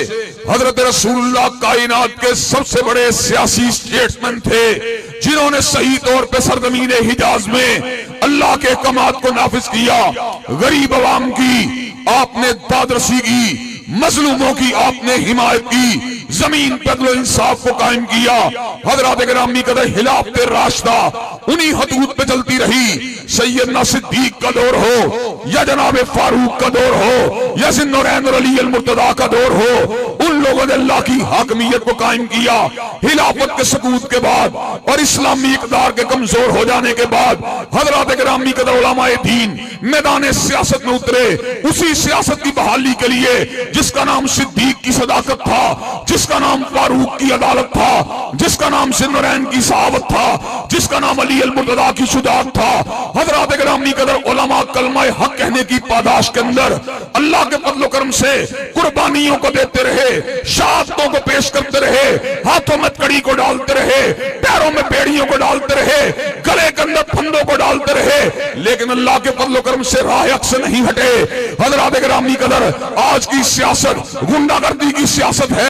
हजरत रसूलुल्लाह कायनात के सबसे बड़े सियासी स्टेट्समैन थे, जिन्होंने सही तौर पे सरजमीन हिजाज में अल्लाह के अहकामात को नाफिज किया। गरीब अवाम की आपने दादरसी की, मजलूमों की आपने हिमायत की, जमीन पे अदल इंसाफ को कायम किया। हजरत गिरामी कदर हिलाफते रास्ता उन्हीं हदूद पे चलती रही। सैयदना सिद्दीक का दौर हो या जनाब फारूक का दौर हो या ज़िन्नुरैन और अली अल मुर्तदा का दौर हो, उन लोगों ने अल्लाह की हाकमियत को कायम किया। हिलाफत के सकूत के बाद और इस्लामी इक़दार के कमजोर हो जाने के बाद हजरत गिरामी कदर उलमाए दीन मैदान सियासत में उतरे। उसी सियासत की बहाली के लिए जिसका नाम सिद्दीक की सदाकत था, जिसका नाम फारूक की अदालत था, जिसका नाम ज़िन्नुरैन की सहावत था, जिसका नाम अली अल मुर्तदा की शुजाअत था। हजरत गिरामी कदर उलमा कलमा हक कहने की पादाश के अंदर अल्लाह के फज़ल व करम से कुर्बानियों को देते रहे, शहादतों को पेश करते रहे, हाथों में कड़ी को डालते रहे, पैरों में बेड़ियों को डालते रहे, गले के अंदर फंदों को डालते रहे, लेकिन अल्लाह के फज़ल व करम से राह हक से नहीं हटे। हजरत गिरामी कदर आज की सियासत गुंडागर्दी की सियासत है।